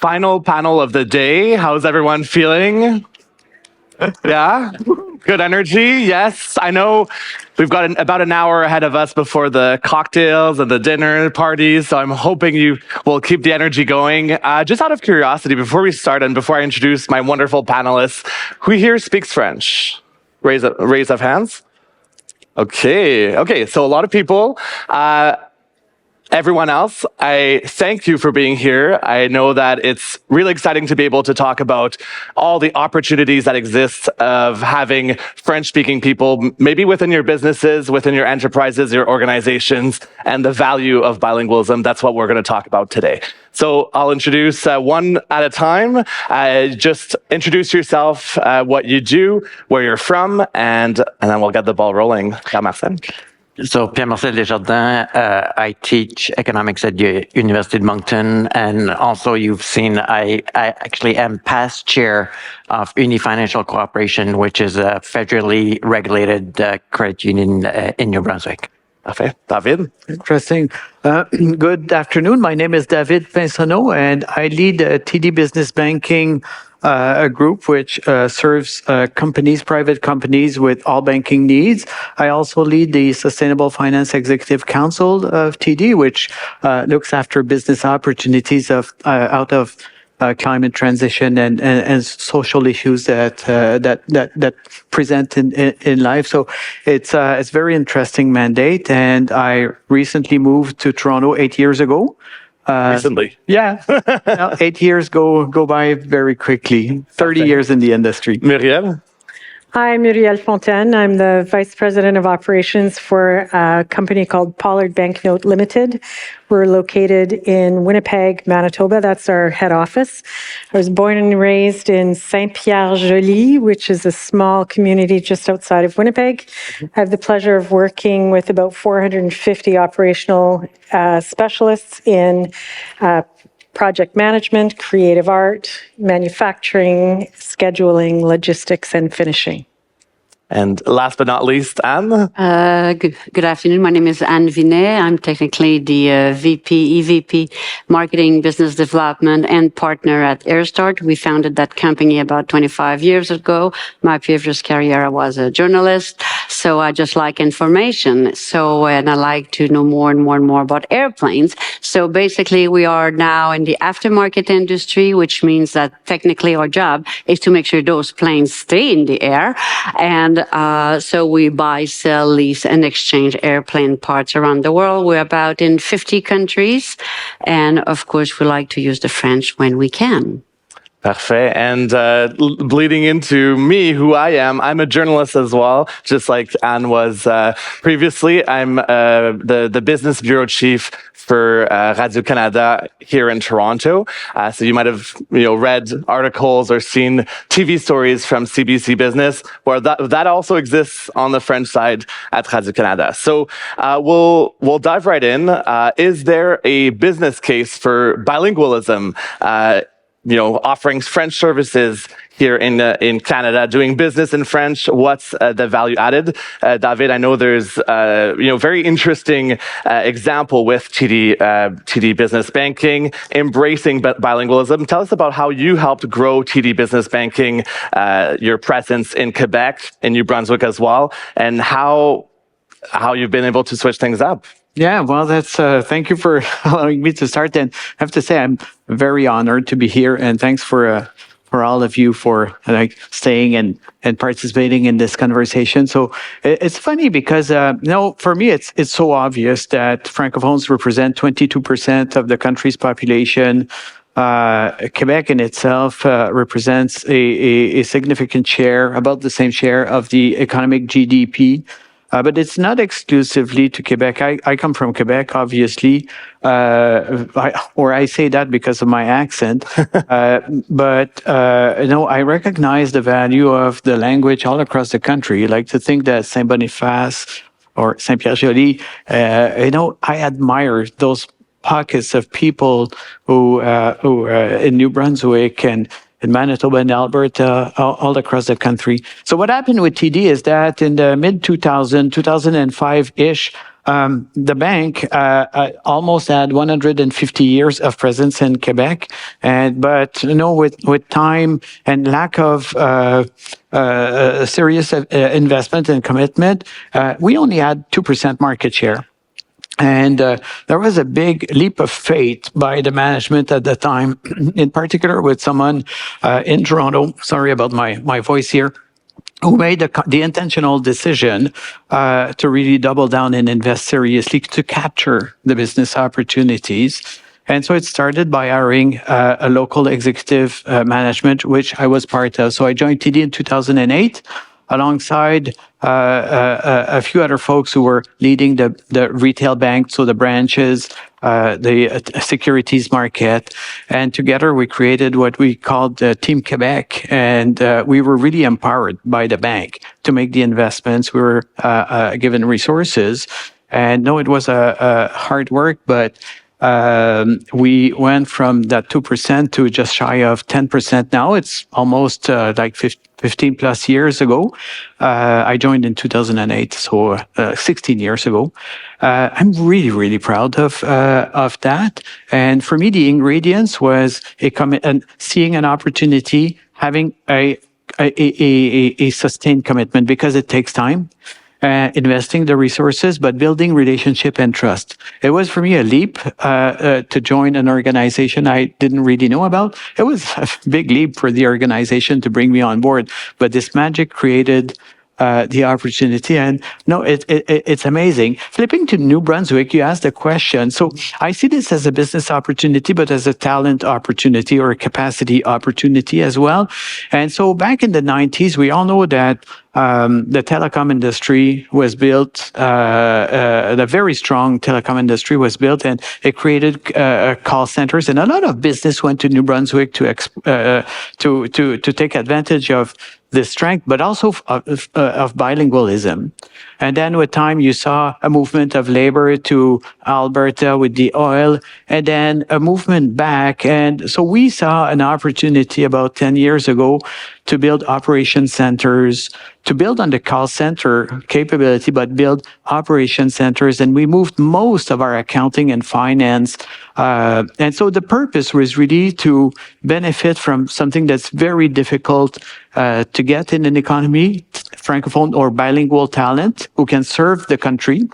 final panel of the day. How's everyone feeling? Yeah? Good energy? Yes. I know we've got about an hour ahead of us before the cocktails and the dinner parties, so I'm hoping you will keep the energy going. Just out of curiosity, before we start and before I introduce my wonderful panelists, who here speaks French? Raise of hands. Okay, so a lot of people. Everyone else, I thank you for being here. I know that it's really exciting to be able to talk about all the opportunities that exist of having French-speaking people, maybe within your businesses, within your enterprises, your organizations, and the value of bilingualism. That's what we're going to talk about today. So I'll introduce one at a time. Just introduce yourself, what you do, where you're from, and then we'll get the ball rolling. Pierre-Marcel. So Pierre-Marcel Desjardins, I teach economics at the University of Moncton, and also you've seen I actually am past chair of Uni Financial Corporation, which is a federally regulated credit union in New Brunswick. Okay, David. Interesting. Good afternoon. My name is David Pinsonneault, and I lead TD Business Banking, a group which serves companies, private companies with all banking needs. I also lead the Sustainable Finance Executive Council of TD, which looks after business opportunities out of climate transition and social issues that present in life. So it's a very interesting mandate, and I recently moved to Toronto 8 years ago. Recently. Yeah. 8 years go by very quickly. 30 years in the industry. Murielle. Hi, Murielle Fontaine. I'm the Vice President of Operations for a company called Pollard Banknote Limited. We're located in Winnipeg, Manitoba. That's our head office. I was born and raised in Saint-Pierre-Joli, which is a small community just outside of Winnipeg. I have the pleasure of working with about 450 operational specialists in project management, creative art, manufacturing, scheduling, logistics, and finishing. And last but not least, Anne. Good afternoon. My name is Anne Vinet. I'm technically the EVP Marketing, Business Development, and partner at AirStart. We founded that company about 25 years ago. My previous career, I was a journalist, so I just like information. And I like to know more and more about airplanes. So basically, we are now in the aftermarket industry, which means that technically our job is to make sure those planes stay in the air. And so we buy, sell, lease, and exchange airplane parts around the world. We're about in 50 countries. And of course, we like to use the French when we can. Parfait. And bleeding into me, who I am, I'm a journalist as well, just like Anne was previously. I'm the business bureau chief for Radio-Canada here in Toronto. So you might have read articles or seen TV stories from CBC Business, where that also exists on the French side at Radio-Canada. So we'll dive right in. Is there a business case for bilingualism? Offering French services here in Canada, doing business in French. What's the value added? David, I know there's very interesting example with TD Business Banking, embracing bilingualism. Tell us about how you helped grow TD Business Banking, your presence in Quebec, in New Brunswick as well, and how you've been able to switch things up. Yeah, well, that's thank you for allowing me to start. And I have to say, I'm very honored to be here, and thanks for all of you for staying and participating in this conversation. So it's funny because for me, it's so obvious that Francophones represent 22% of the country's population. Quebec in itself represents a significant share, about the same share of the economic GDP. But it's not exclusively to Quebec. I come from Quebec, obviously, I say that because of my accent. But I recognize the value of the language all across the country. I like to think that Saint Boniface or Saint Pierre-Joli, I admire those pockets of people who in New Brunswick and in Manitoba and Alberta, all across the country. So what happened with TD is that in the mid-2005-ish, The bank almost had 150 years of presence in Quebec, but with time and lack of serious investment and commitment, we only had 2% market share. And there was a big leap of faith by the management at the time, in particular with someone in Toronto, sorry about my voice here, who made the intentional decision to really double down and invest seriously to capture the business opportunities. And so it started by hiring a local executive management, which I was part of. So I joined TD in 2008 alongside a few other folks who were leading the retail bank, so the branches, the securities market. And together we created what we called Team Quebec. And we were really empowered by the bank to make the investments. We were given resources. And no, it was a hard work, but we went from that 2% to just shy of 10% now. It's almost like 15 plus years ago. I joined in 2008, so 16 years ago. I'm really, really proud of that. And for me, the ingredients was seeing an opportunity, having a sustained commitment, because it takes time. Investing the resources, but building relationship and trust. It was for me a leap to join an organization I didn't really know about. It was a big leap for the organization to bring me on board, but this magic created the opportunity. And no, it's amazing. Flipping to New Brunswick, you asked a question. So I see this as a business opportunity, but as a talent opportunity or a capacity opportunity as well. And so back in the 90s, we all know that the telecom industry was built, the very strong telecom industry was built, and it created call centers. And a lot of business went to New Brunswick to take advantage of this strength, but also of bilingualism. And then with time, you saw a movement of labor to Alberta with the oil, and then a movement back. And so we saw an opportunity about 10 years ago to build operation centers, to build on the call center capability, but build operation centers. And we moved most of our accounting and finance. And so the purpose was really to benefit from something that's very difficult to get in an economy, Francophone or bilingual talent who can serve the country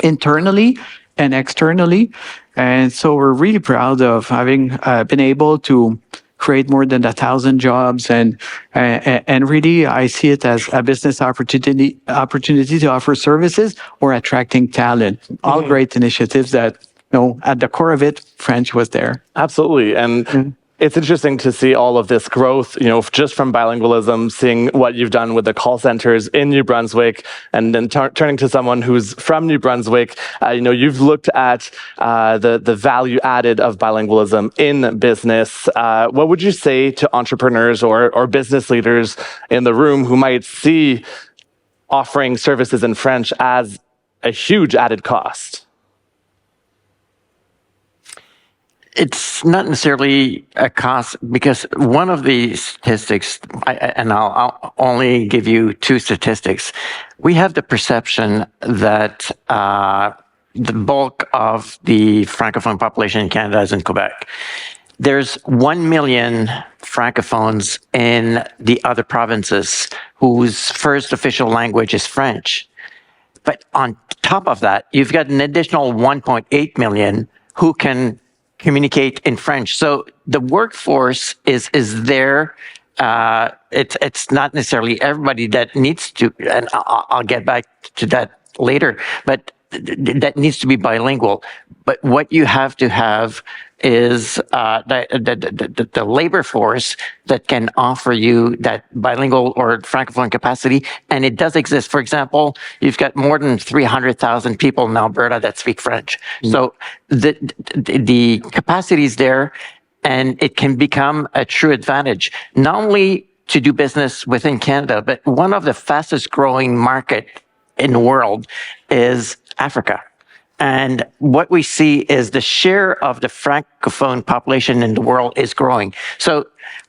internally and externally. And so we're really proud of having been able to create more than 1,000 jobs, and really I see it as a business opportunity to offer services or attracting talent. All great initiatives that, at the core of it, French was there. Absolutely. And it's interesting to see all of this growth, just from bilingualism, seeing what you've done with the call centers in New Brunswick, and then turning to someone who's from New Brunswick. You've looked at the value added of bilingualism in business. What would you say to entrepreneurs or business leaders in the room who might see offering services in French as a huge added cost? It's not necessarily a cost, because one of the statistics, and I'll only give you two statistics. We have the perception that the bulk of the Francophone population in Canada is in Quebec. There's 1 million Francophones in the other provinces whose first official language is French. But on top of that, you've got an additional 1.8 million who can communicate in French. So the workforce is there. It's not necessarily everybody that needs to, and I'll get back to that later, but that needs to be bilingual. But what you have to have is the labor force that can offer you that bilingual or Francophone capacity, and it does exist. For example, you've got more than 300,000 people in Alberta that speak French. So the capacity is there, and it can become a true advantage, not only to do business within Canada, but one of the fastest growing market in the world is Africa. And what we see is the share of the Francophone population in the world is growing. So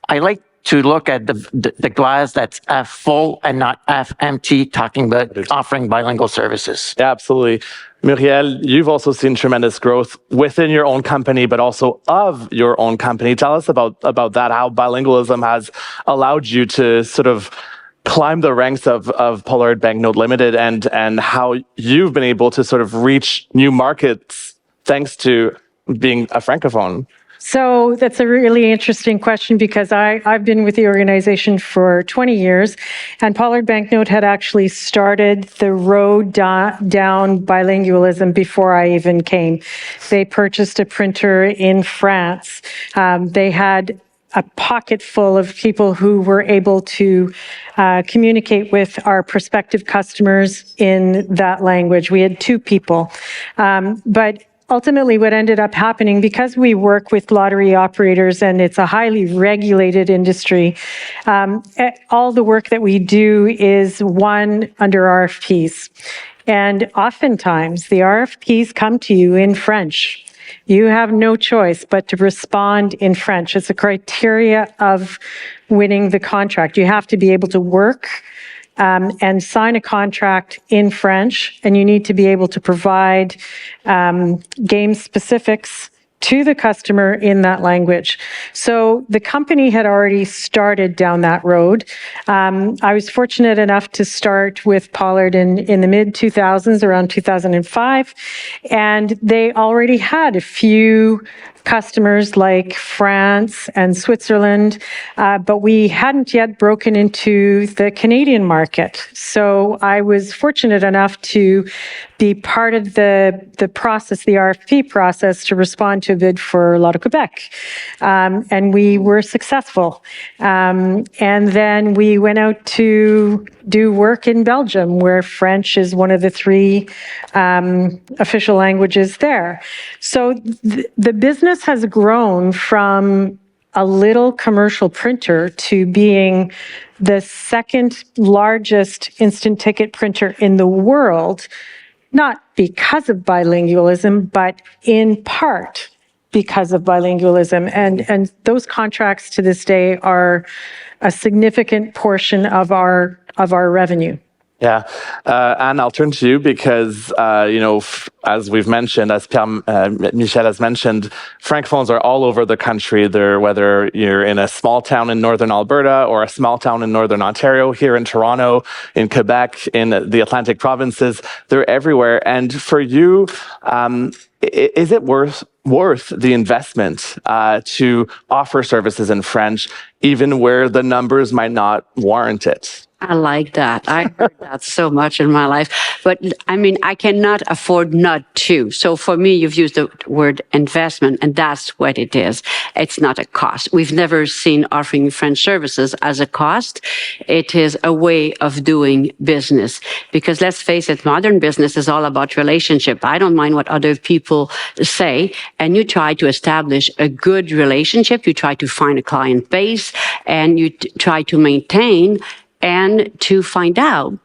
I like to look at the glass that's half full and not half empty, talking about offering bilingual services. Yeah, absolutely. Murielle, you've also seen tremendous growth within your own company, but also of your own company. Tell us about that, how bilingualism has allowed you to sort of climb the ranks of Pollard Banknote Limited, and how you've been able to sort of reach new markets thanks to being a Francophone. So that's a really interesting question, because I've been with the organization for 20 years, and Pollard Banknote had actually started the road down bilingualism before I even came. They purchased a printer in France. They had a pocket full of people who were able to communicate with our prospective customers in that language. We had 2 people. But ultimately, what ended up happening, because we work with lottery operators and it's a highly regulated industry, all the work that we do is won under RFPs. And oftentimes, the RFPs come to you in French. You have no choice but to respond in French. It's a criteria of winning the contract. You have to be able to work and sign a contract in French, and you need to be able to provide game specifics to the customer in that language. So the company had already started down that road. I was fortunate enough to start with Pollard in the mid-2000s, around 2005, and they already had a few customers like France and Switzerland, but we hadn't yet broken into the Canadian market. So I was fortunate enough to be part of the process, the RFP process, to respond to a bid for Lotto Quebec. And we were successful. And then we went out to do work in Belgium, where French is one of the 3 official languages there. So the business has grown from a little commercial printer to being the 2nd largest instant ticket printer in the world, not because of bilingualism, but in part because of bilingualism. And those contracts to this day are a significant portion of our revenue. Yeah. Anne, I'll turn to you because, as we've mentioned, as Pierre-Marcel has mentioned, Francophones are all over the country. Whether you're in a small town in northern Alberta or a small town in northern Ontario, here in Toronto, in Quebec, in the Atlantic provinces, they're everywhere. And for you, is it worth the investment to offer services in French, even where the numbers might not warrant it? I like that. I heard that so much in my life. But I mean, I cannot afford not to. So for me, you've used the word investment, and that's what it is. It's not a cost. We've never seen offering French services as a cost. It is a way of doing business. Because let's face it, modern business is all about relationship. I don't mind what other people say. And you try to establish a good relationship. You try to find a client base, and you try to maintain and to find out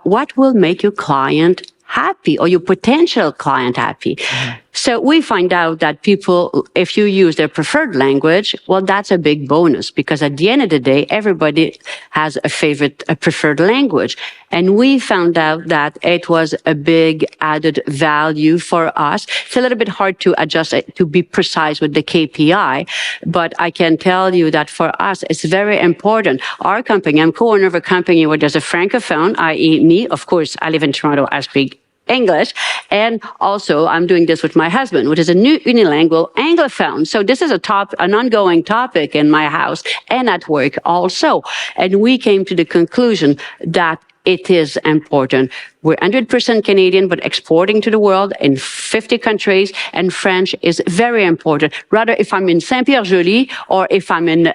what will make your client happy or your potential client happy. Mm-hmm. So we find out that people, if you use their preferred language, well, that's a big bonus, because at the end of the day, everybody has a preferred language. And we found out that it was a big added value for us. It's a little bit hard to adjust, to be precise with the KPI, but I can tell you that for us, it's very important. Our company, I'm co-owner of a company where there's a Francophone, i.e. me. Of course, I live in Toronto, I speak English. And also I'm doing this with my husband, which is a new unilingual Anglophone. So this is an ongoing topic in my house and at work also. And we came to the conclusion that it is important. We're 100% Canadian, but exporting to the world in 50 countries, and French is very important. Rather, if I'm in Saint-Pierre-Joli or if I'm in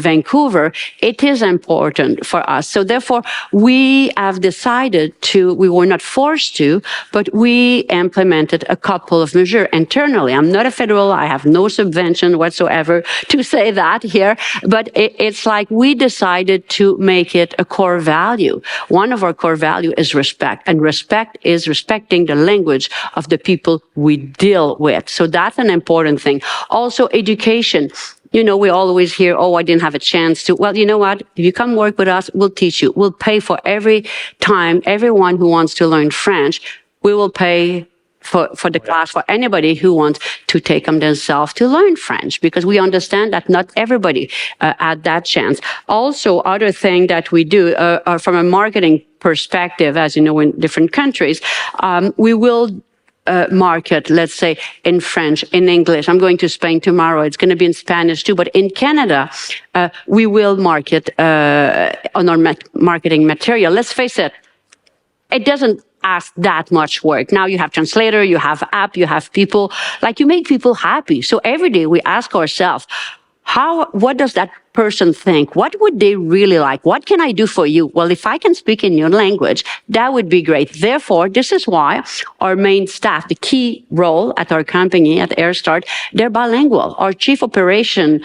Vancouver, it is important for us. So therefore, we have decided we were not forced to, but we implemented a couple of measures internally. I'm not a federal, I have no subvention whatsoever to say that here, but it's like we decided to make it a core value. One of our core values is respect, and respect is respecting the language of the people we deal with. So that's an important thing. Also, education. You know, we always hear, oh, I didn't have a chance to. Well, you know what? If you come work with us, we'll teach you. We'll pay for every time, everyone who wants to learn French, we will pay for the class for anybody who wants to take them themselves to learn French, because we understand that not everybody had that chance. Also, other thing that we do from a marketing perspective, as you know, in different countries, we will market, let's say, in French, in English. I'm going to Spain tomorrow. It's going to be in Spanish too. But in Canada, we will market on our marketing material. Let's face it, it doesn't ask that much work. Now you have translator, you have app, you have people. Like, you make people happy. So every day we ask ourselves, what does that person think? What would they really like? What can I do for you? Well, if I can speak in your language, that would be great. Therefore, this is why our main staff, the key role at our company, at AirStart, they're bilingual. Our chief operation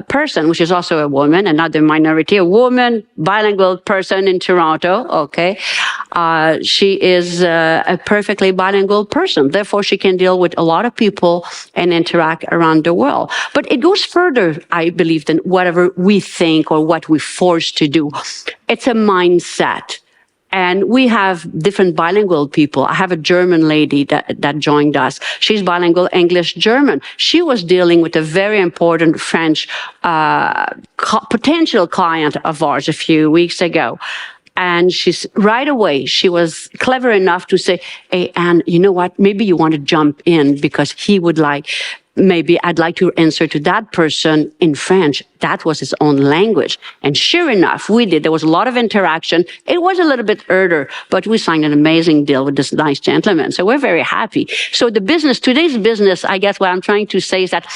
person, which is also a woman, another minority, a woman, bilingual person in Toronto, okay? She is a perfectly bilingual person. Therefore, she can deal with a lot of people and interact around the world. But it goes further, I believe, than whatever we think or what we're forced to do. It's a mindset. And we have different bilingual people. I have a German lady that joined us. She's bilingual English-German. She was dealing with a very important French potential client of ours a few weeks ago. And right away, she was clever enough to say, hey, Anne, you know what? Maybe you want to jump in, because maybe I'd like to answer to that person in French. That was his own language. And sure enough, we did. There was a lot of interaction. It was a little bit harder, but we signed an amazing deal with this nice gentleman. So we're very happy. So today's business, I guess what I'm trying to say is that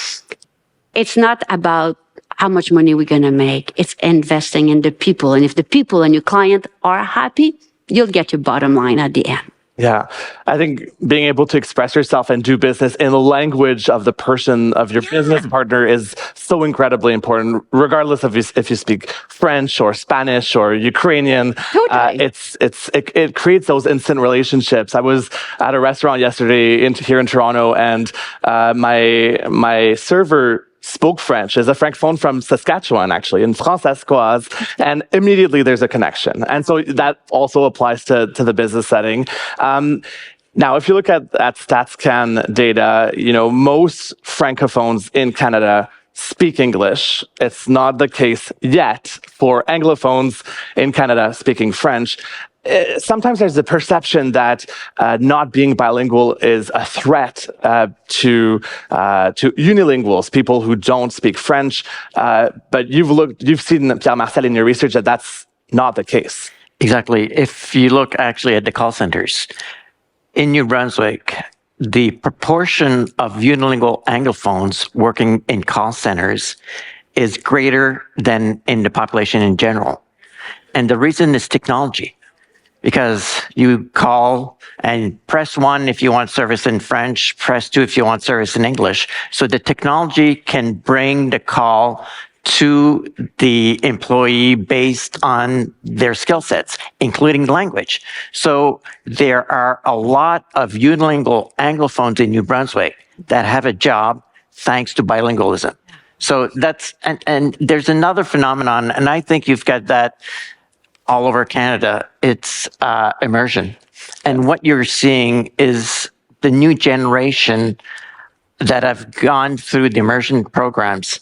it's not about how much money we're going to make. It's investing in the people. And if the people and your client are happy, you'll get your bottom line at the end. Yeah, I think being able to express yourself and do business in the language of the person, of your business partner, is so incredibly important, regardless of if you speak French or Spanish or Ukrainian. Totally. It creates those instant relationships. I was at a restaurant yesterday here in Toronto, and my server spoke French, is a Francophone from Saskatchewan, actually, in Françoise, and immediately there's a connection. And so that also applies to the business setting. Now, if you look at StatsCan data, you know, most Francophones in Canada speak English. It's not the case yet for Anglophones in Canada speaking French. Sometimes there's the perception that not being bilingual is a threat to unilinguals, people who don't speak French. But you've seen, Pierre-Marcel, in your research that that's not the case. Exactly. If you look actually at the call centers in New Brunswick, the proportion of unilingual Anglophones working in call centers is greater than in the population in general. And the reason is technology. Because you call and press 1 if you want service in French, press 2 if you want service in English. So the technology can bring the call to the employee based on their skill sets, including language. So there are a lot of unilingual Anglophones in New Brunswick that have a job thanks to bilingualism. So that's, and there's another phenomenon, and I think you've got that all over Canada. It's immersion. And what you're seeing is the new generation that have gone through the immersion programs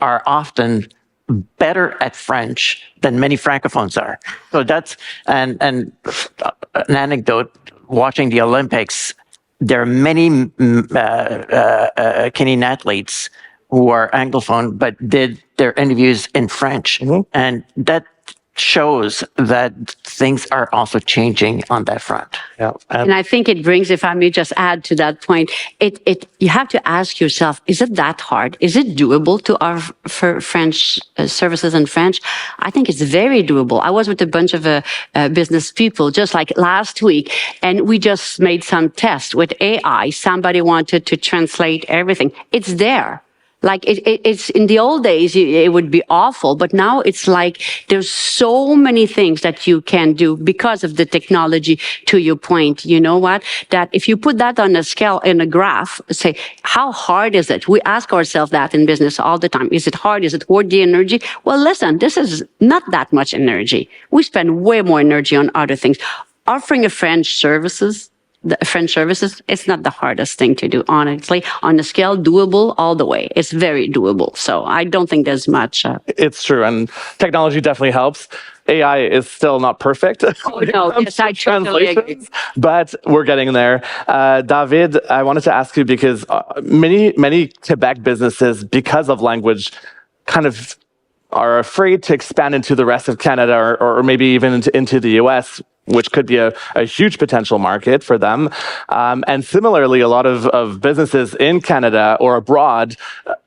are often better at French than many Francophones are. So that's, and an anecdote, watching the Olympics, there are many Canadian athletes who are Anglophone, but did their interviews in French. Mm-hmm. And that shows that things are also changing on that front. Yeah. And I think it brings, if I may just add to that point, you have to ask yourself, is it that hard? Is it doable to offer French services in French? I think it's very doable. I was with a bunch of business people just like last week, and we just made some tests with AI. Somebody wanted to translate everything. It's there. Like it's in the old days, it would be awful, but now it's like there's so many things that you can do because of the technology. To your point, you know what? That if you put that on a scale in a graph, say how hard is it? We ask ourselves that in business all the time. Is it hard? Is it worth the energy? Well, listen, this is not that much energy. We spend way more energy on other things. Offering a French services, it's not the hardest thing to do, honestly. On the scale, doable all the way. It's very doable. So I don't think there's much. It's true. And technology definitely helps. AI is still not perfect. Oh, no, yes, I totally agree. But we're getting there. David, I wanted to ask you because many Quebec businesses, because of language, kind of are afraid to expand into the rest of Canada or maybe even into the US, which could be a huge potential market for them. And similarly, a lot of businesses in Canada or abroad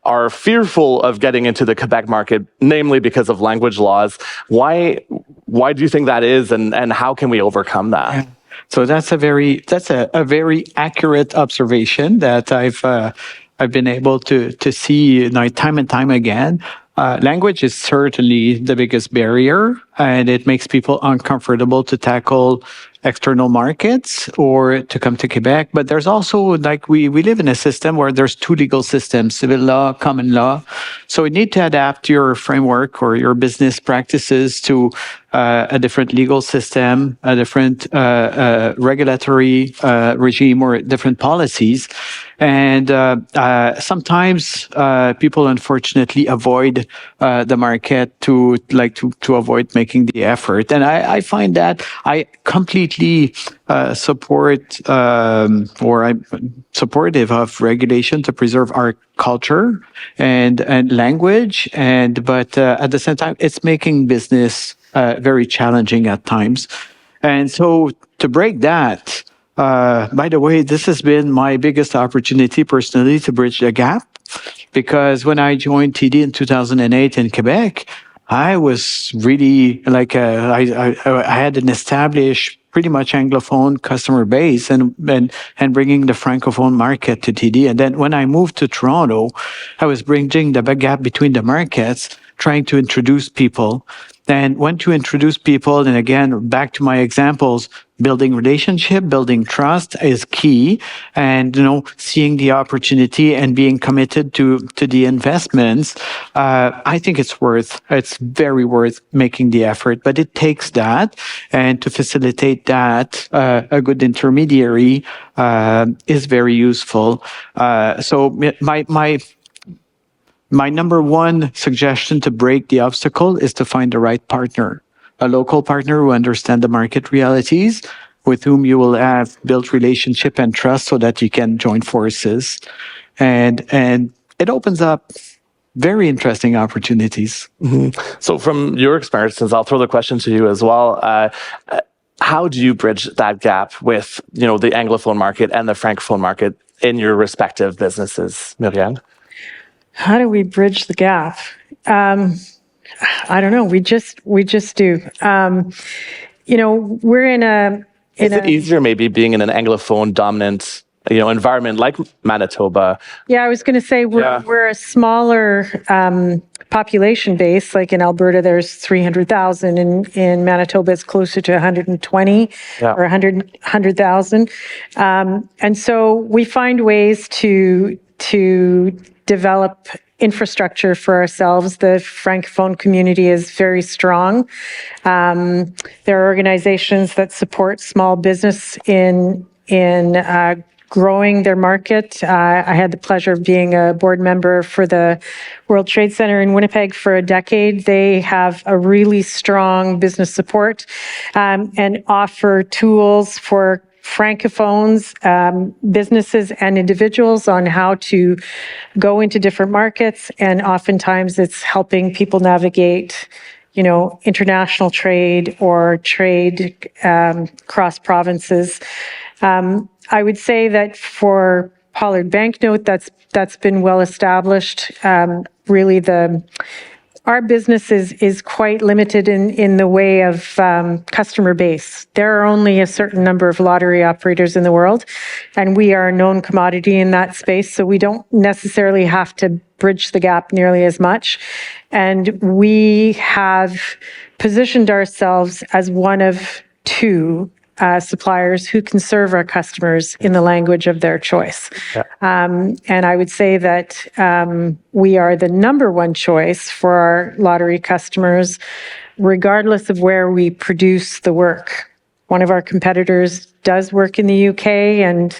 are fearful of getting into the Quebec market, namely because of language laws. Why do you think that is, and how can we overcome that? Yeah. So that's a very accurate observation that I've been able to see time and time again. Language is certainly the biggest barrier, and it makes people uncomfortable to tackle external markets or to come to Quebec. But there's also, like, we live in a system where there's two legal systems, civil law, common law. So you need to adapt your framework or your business practices to a different legal system, a different regulatory regime, or different policies. And sometimes people unfortunately avoid the market to avoid making the effort. And I find that I completely support or I'm supportive of regulation to preserve our culture and language. But at the same time, it's making business very challenging at times. And so to break that, by the way, this has been my biggest opportunity personally to bridge the gap, because when I joined TD in 2008 in Quebec, I was really like I had an established, pretty much Anglophone customer base and bringing the Francophone market to TD. And then when I moved to Toronto, I was bridging the gap between the markets, trying to introduce people. And when to introduce people, and again, back to my examples, building relationship, building trust is key. And, seeing the opportunity and being committed to the investments, I think it's very worth making the effort, but it takes that. And to facilitate that, a good intermediary is very useful. So my number one suggestion to break the obstacle is to find the right partner, a local partner who understands the market realities, with whom you will have built relationship and trust so that you can join forces. And it opens up very interesting opportunities. Mm-hmm. So from your experiences, I'll throw the question to you as well. How do you bridge that gap with, the Anglophone market and the Francophone market in your respective businesses, Murielle? How do we bridge the gap? I don't know. We just do. We're in a. Is it easier maybe being in an Anglophone dominant, environment like Manitoba? Yeah, I was going to say we're a smaller population base. Like in Alberta, there's 300,000. In Manitoba, it's closer to 120 or 100,000. And so we find ways to develop infrastructure for ourselves. The Francophone community is very strong. There are organizations that support small business in growing their market. I had the pleasure of being a board member for the World Trade Center in Winnipeg for a decade. They have a really strong business support and offer tools for Francophones, businesses and individuals on how to go into different markets. And oftentimes it's helping people navigate, international trade or trade cross provinces. I would say that for Pollard Banknote, that's been well established. Really our business is quite limited in the way of customer base. There are only a certain number of lottery operators in the world, and we are a known commodity in that space, so we don't necessarily have to bridge the gap nearly as much. And we have positioned ourselves as one of two suppliers who can serve our customers in the language of their choice. Yeah. And I would say that we are the number one choice for our lottery customers, regardless of where we produce the work. One of our competitors does work in the UK, and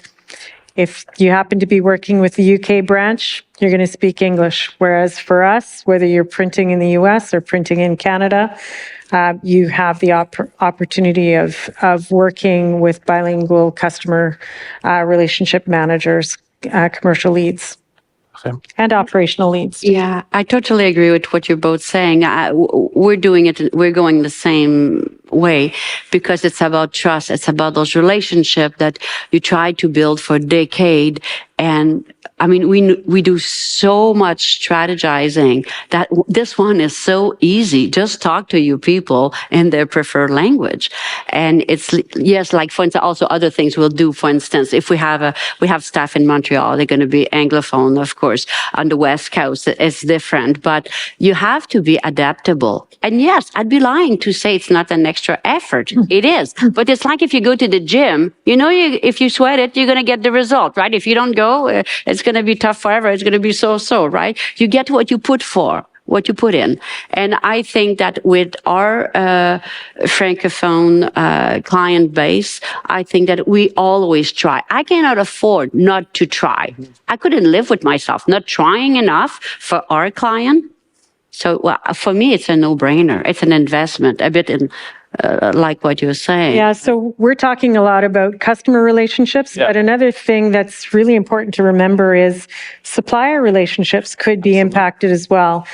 if you happen to be working with the UK branch, you're going to speak English. Whereas for us, whether you're printing in the US or printing in Canada, you have the opportunity of working with bilingual customer relationship managers, commercial leads. Okay. And operational leads. Yeah, I totally agree with what you're both saying. We're doing it. We're going the same way because it's about trust. It's about those relationships that you try to build for a decade. And I mean, we do so much strategizing that this one is so easy. Just talk to your people in their preferred language. And it's, yes, like for instance, also other things we'll do. For instance, if we have staff in Montreal, they're going to be Anglophone, of course. On the West Coast, it's different, but you have to be adaptable. And yes, I'd be lying to say it's not an extra effort. It is. But it's like if you go to the gym, if you sweat it, you're going to get the result, right? If you don't go, it's going to be tough forever. It's going to be so, right? You get what you put in. And I think that with our Francophone client base, I think that we always try. I cannot afford not to try. I couldn't live with myself not trying enough for our client. So for me, it's a no-brainer. It's an investment, a bit in like what you're saying. Yeah, so we're talking a lot about customer relationships, but another thing that's really important to remember is supplier relationships could be impacted as well.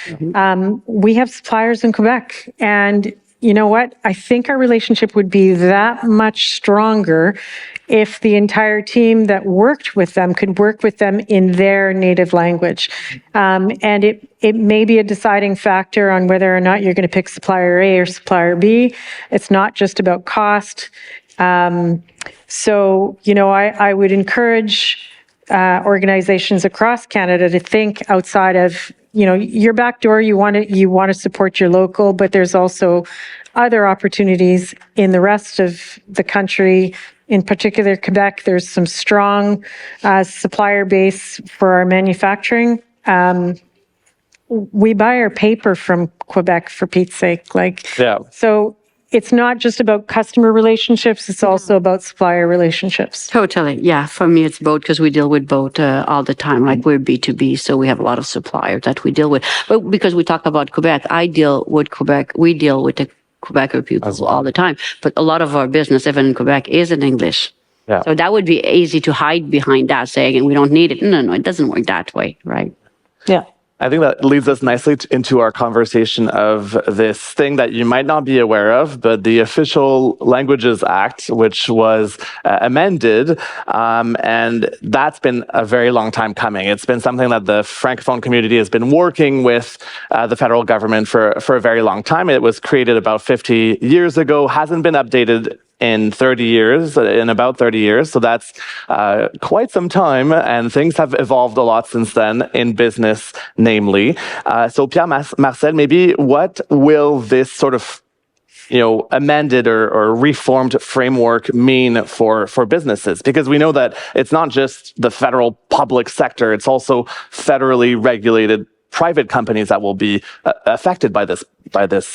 We have suppliers in Quebec, and you know what? I think our relationship would be that much stronger if the entire team that worked with them could work with them in their native language. And it may be a deciding factor on whether or not you're going to pick supplier A or supplier B. It's not just about cost. So, I would encourage organizations across Canada to think outside of your back door. You want to support your local, but there's also other opportunities in the rest of the country. In particular, Quebec, there's some strong supplier base for our manufacturing. We buy our paper from Quebec, for Pete's sake. So it's not just about customer relationships, it's also about supplier relationships. Totally. Yeah. For me, it's both because we deal with both all the time. Like we're B2B, so we have a lot of suppliers that we deal with. But because we talk about Quebec, I deal with Quebec. We deal with the Quebecer people all the time. But a lot of our business, even in Quebec, is in English. Yeah. So that would be easy to hide behind that, saying we don't need it. No, it doesn't work that way, right? Yeah. I think that leads us nicely into our conversation of this thing that you might not be aware of, but the Official Languages Act, which was amended, and that's been a very long time coming. It's been something that the Francophone community has been working with the federal government for a very long time. It was created about 50 years ago, hasn't been updated in about 30 years. So that's quite some time, and things have evolved a lot since then in business, namely. So Pierre-Marcel, maybe what will this sort of amended or reformed framework mean for businesses? Because we know that it's not just the federal public sector, it's also federally regulated private companies that will be affected by this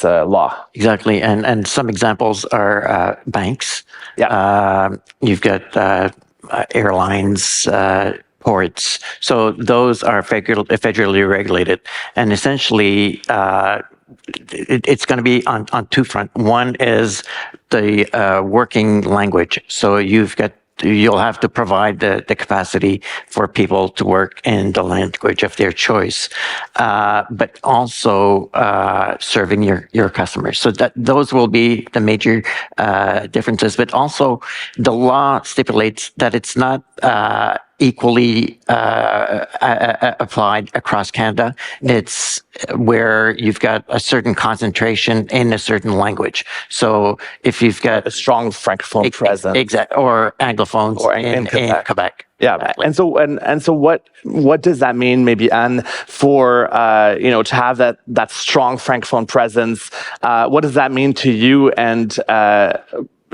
law. Exactly, and some examples are banks. Yeah. You've got airlines, ports. So those are federally regulated, and essentially it's going to be on two fronts. One is the working language. So you'll have to provide the capacity for people to work in the language of their choice, but also serving your customers. So those will be the major differences. But also, the law stipulates that it's not equally applied across Canada. It's where you've got a certain concentration in a certain language. So if you've got A strong Francophone presence. exactly, or Anglophones Or in Quebec. Yeah, Exactly. and so what does that mean, maybe, Anne, for to have that strong Francophone presence? What does that mean to you? And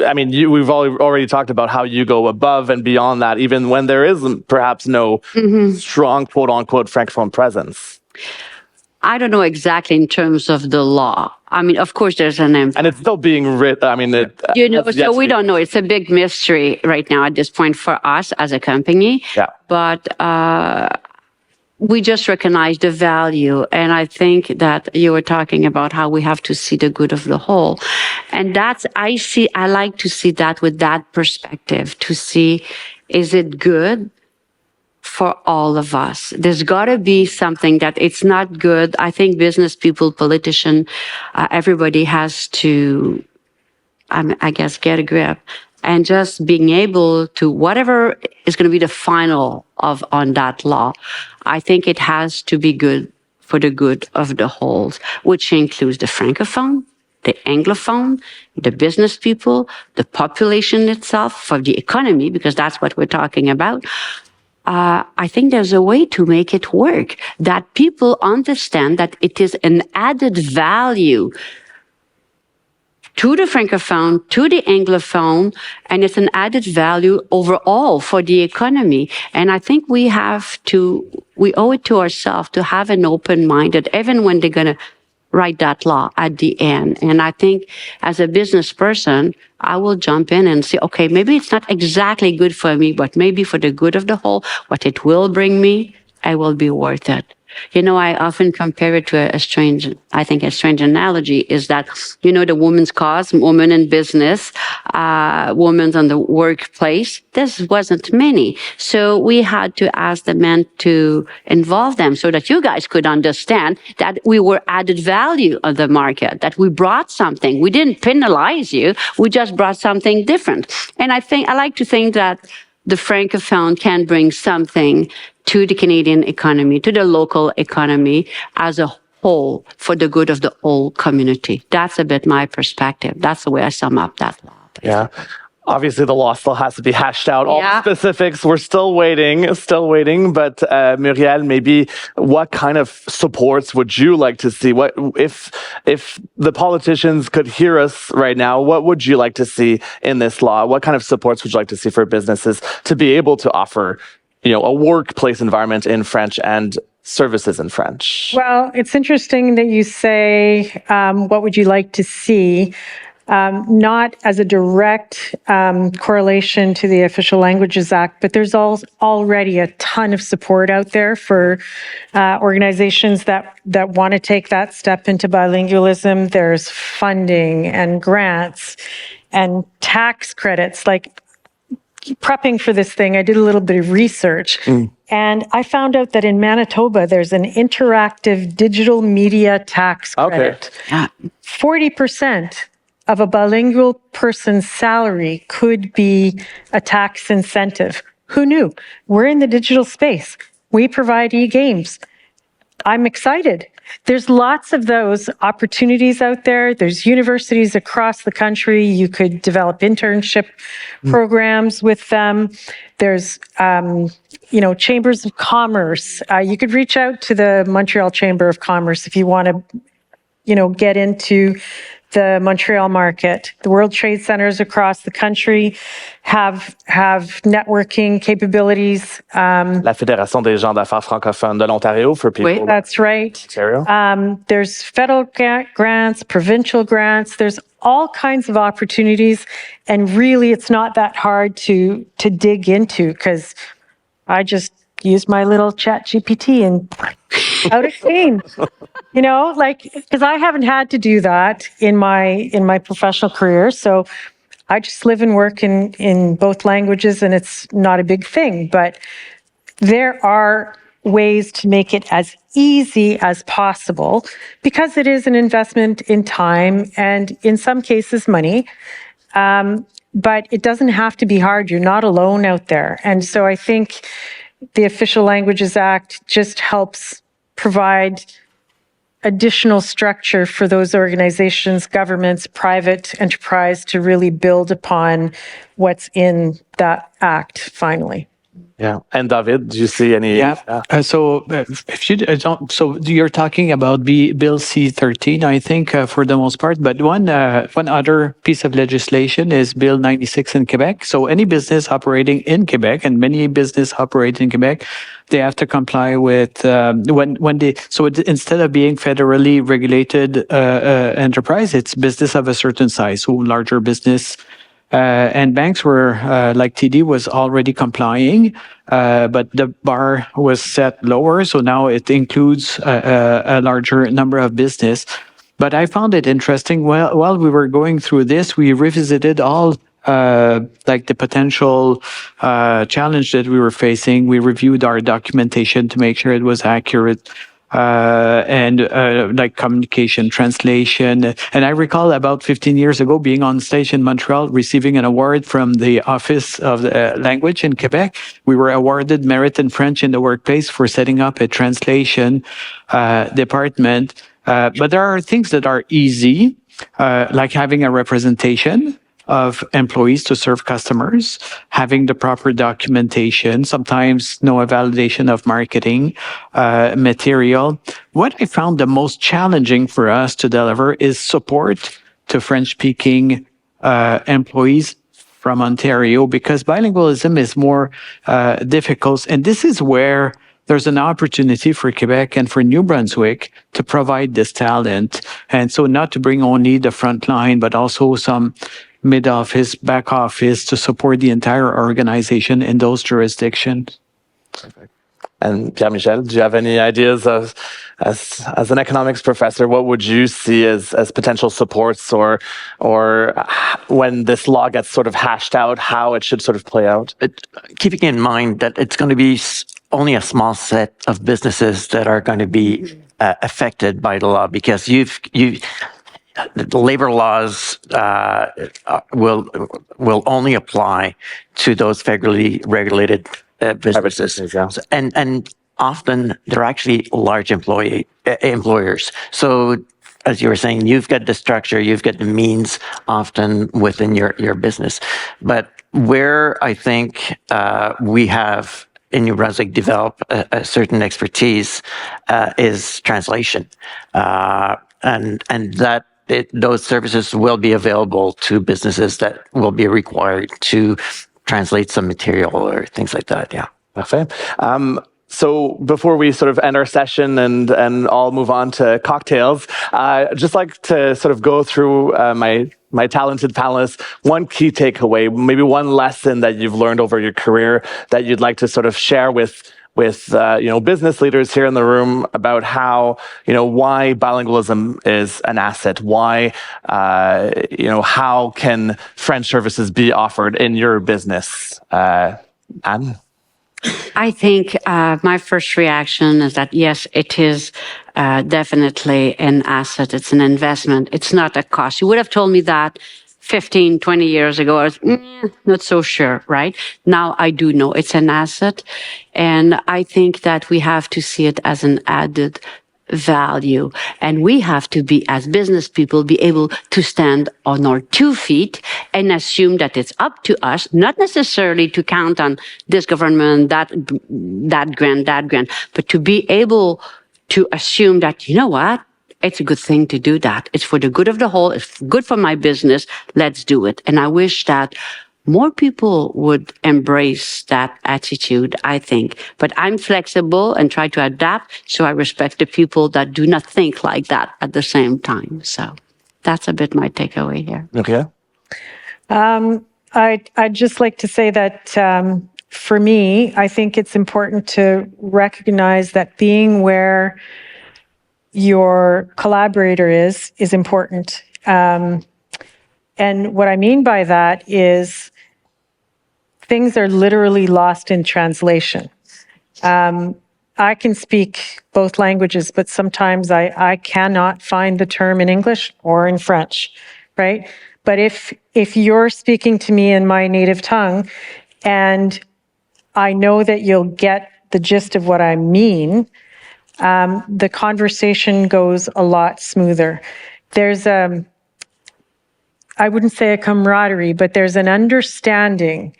I mean, we've already talked about how you go above and beyond that, even when there isn't perhaps no strong quote unquote Francophone presence. I don't know exactly in terms of the law. I mean, of course, there's an impact. And it's still being written. I mean, So we don't know. It's a big mystery right now at this point for us as a company. Yeah. But we just recognize the value. And I think that you were talking about how we have to see the good of the whole. And I like to see that with that perspective, to see, is it good for all of us? There's got to be something that it's not good. I think business people, politicians, everybody has to, I guess, get a grip and just being able to, whatever is going to be the final on that law, I think it has to be good for the good of the whole, which includes the Francophone, the Anglophone, the business people, the population itself, for the economy, because that's what we're talking about. I think there's a way to make it work, that people understand that it is an added value to the Francophone, to the Anglophone, and it's an added value overall for the economy. And I think we owe it to ourselves to have an open mind that even when they're going to write that law at the end. And I think as a business person, I will jump in and say, okay, maybe it's not exactly good for me, but maybe for the good of the whole, what it will bring me, I will be worth it. You know, I often compare it to a strange analogy is that, the women's cause, women in business, women on the workplace, there wasn't many. So we had to ask the men to involve them so that you guys could understand that we were added value of the market, that we brought something. We didn't penalize you. We just brought something different. And I like to think that the Francophone can bring something to the Canadian economy, to the local economy as a whole, for the good of the whole community. That's a bit my perspective. That's the way I sum up that law. Yeah. Obviously, the law still has to be hashed out. All the specifics, we're still waiting. But Murielle, maybe what kind of supports would you like to see? What if the politicians could hear us right now? What would you like to see in this law? What kind of supports would you like to see for businesses to be able to offer, a workplace environment in French and services in French? Well, it's interesting that you say, what would you like to see? Not as a direct correlation to the Official Languages Act, but there's already a ton of support out there for organizations that want to take that step into bilingualism. There's funding and grants and tax credits. Like, prepping for this thing, I did a little bit of research, and I found out that in Manitoba, there's an interactive digital media tax credit. Yeah. 40% of a bilingual person's salary could be a tax incentive. Who knew? We're in the digital space. We provide e-games. I'm excited. There's lots of those opportunities out there. There's universities across the country. You could develop internship programs with them. There's, chambers of commerce. You could reach out to the Montreal Chamber of Commerce if you want to, get into the Montreal market. The World Trade Centers across the country have networking capabilities. La Fédération des gens d'affaires francophones de l'Ontario, for people. Oui, that's right. Ontario. There's federal grants, provincial grants. There's all kinds of opportunities, and really, it's not that hard to dig into, because I just use my little chat GPT and out it came. Because I haven't had to do that in my professional career. So I just live and work in both languages, and it's not a big thing. But there are ways to make it as easy as possible, because it is an investment in time and in some cases money. but it doesn't have to be hard. You're not alone out there. And so I think the Official Languages Act just helps provide additional structure for those organizations, governments, private enterprise to really build upon what's in that act finally. Yeah. And David, do you see any? So if you don't, so you're talking about Bill C-13, I think, for the most part. But one other piece of legislation is Bill 96 in Quebec. So any business operating in Quebec, and many business operate in Quebec, they have to comply with instead of being federally regulated enterprise, it's business of a certain size, so larger business. And banks were, like TD, was already complying, but the bar was set lower. So now it includes a larger number of business. But I found it interesting. While we were going through this, we revisited all like the potential challenge that we were facing. We reviewed our documentation to make sure it was accurate. Like communication, translation. And I recall about 15 years ago being on stage in Montreal, receiving an award from the Office of the Language in Quebec. We were awarded Merit in French in the Workplace for setting up a translation department. But there are things that are easy, like having a representation of employees to serve customers, having the proper documentation, sometimes a validation of marketing material. What I found the most challenging for us to deliver is support to French-speaking employees from Ontario, because bilingualism is more difficult. And this is where there's an opportunity for Quebec and for New Brunswick to provide this talent. And so not to bring only the front line, but also some mid-office, back office to support the entire organization in those jurisdictions. Perfect. And Pierre-Michel, do you have any ideas of, as an economics professor, what would you see as potential supports or when this law gets sort of hashed out, how it should sort of play out? Keeping in mind that it's going to be only a small set of businesses that are going to be affected by the law, because the labor laws will only apply to those federally regulated businesses, and often they're actually large employers. So, as you were saying, you've got the structure, you've got the means often within your business. But where I think we have in New Brunswick developed a certain expertise is translation, and that. Those services will be available to businesses that will be required to translate some material or things like that. Yeah. Parfait. So before we sort of end our session and all move on to cocktails, I'd just like to sort of go through my talented panelists, one key takeaway, maybe one lesson that you've learned over your career that you'd like to sort of share with business leaders here in the room about how, why bilingualism is an asset, why, how can French services be offered in your business? Anne? I think my first reaction is that, yes, it is definitely an asset. It's an investment. It's not a cost. You would have told me that 15, 20 years ago. I was not so sure, right? Now I do know it's an asset. And I think that we have to see it as an added value. And we have to be, as business people, be able to stand on our 2 feet and assume that it's up to us, not necessarily to count on this government, that grant, but to be able to assume that, you know what? It's a good thing to do that. It's for the good of the whole. It's good for my business. Let's do it. And I wish that more people would embrace that attitude, I think. But I'm flexible and try to adapt, so I respect the people that do not think like that at the same time. So that's a bit my takeaway here. Okay. I'd just like to say that for me, I think it's important to recognize that being where your collaborator is important. And what I mean by that is things are literally lost in translation. I can speak both languages, but sometimes I cannot find the term in English or in French, right? But if you're speaking to me in my native tongue, and I know that you'll get the gist of what I mean, the conversation goes a lot smoother. There's I wouldn't say a camaraderie, but there's an understanding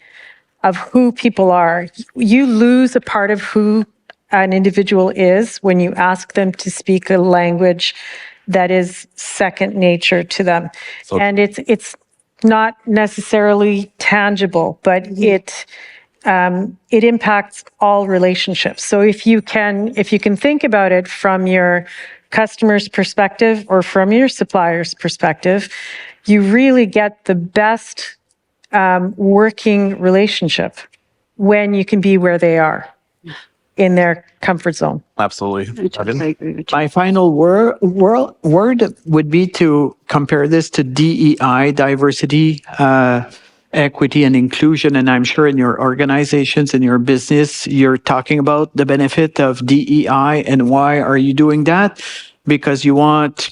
of who people are. You lose a part of who an individual is when you ask them to speak a language that is second nature to them. And it's not necessarily tangible, but it impacts all relationships. So if you can think about it from your customer's perspective or from your supplier's perspective, you really get the best working relationship when you can be where they are in their comfort zone. Absolutely. My final word would be to compare this to DEI, diversity, equity, and inclusion. And I'm sure in your organizations, in your business, you're talking about the benefit of DEI. And why are you doing that? Because you want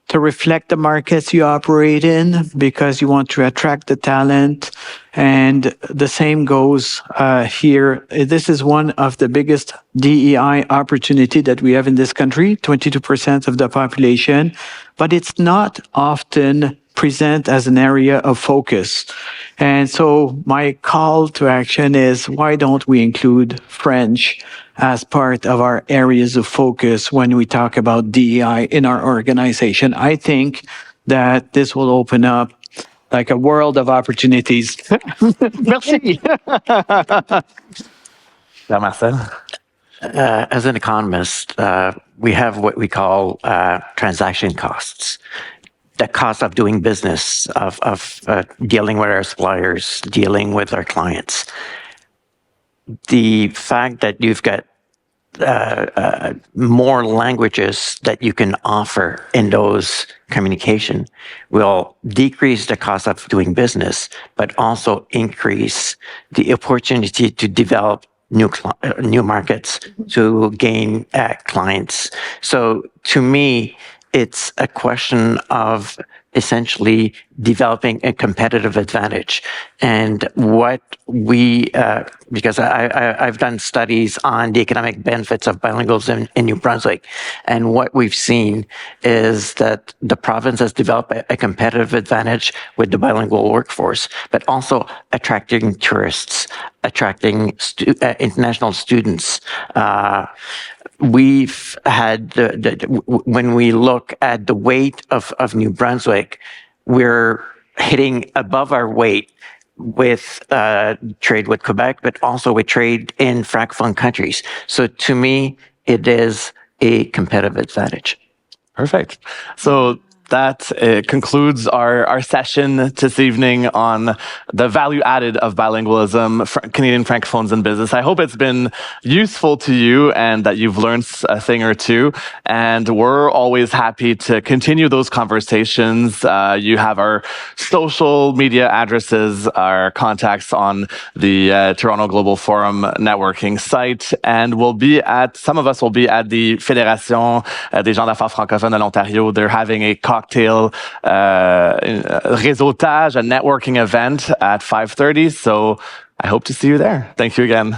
to reflect the markets you operate in, because you want to attract the talent. And the same goes here. This is one of the biggest DEI opportunity that we have in this country, 22% of the population, but it's not often present as an area of focus. And so my call to action is, why don't we include French as part of our areas of focus when we talk about DEI in our organization? I think that this will open up like a world of opportunities. Merci. Pierre-Marcel? As an economist, we have what we call transaction costs. The cost of doing business, of dealing with our suppliers, dealing with our clients. The fact that you've got more languages that you can offer in those communication will decrease the cost of doing business, but also increase the opportunity to develop new markets, to gain clients. So to me, it's a question of essentially developing a competitive advantage. And what we, because I've done studies on the economic benefits of bilingualism in New Brunswick, and what we've seen is that the province has developed a competitive advantage with the bilingual workforce, but also attracting tourists, attracting international students. We've had, when we look at the weight of New Brunswick, we're hitting above our weight with trade with Quebec, but also with trade in Francophone countries. So to me, it is a competitive advantage. Perfect. So that concludes our session this evening on the value added of bilingualism, Canadian Francophones in business. I hope it's been useful to you and that you've learned a thing or two. And we're always happy to continue those conversations. You have our social media addresses, our contacts on the Toronto Global Forum networking site. And some of us will be at the Fédération des gens d'affaires francophones de l'Ontario. They're having a cocktail réseautage, a networking event at 5:30. So I hope to see you there. Thank you again.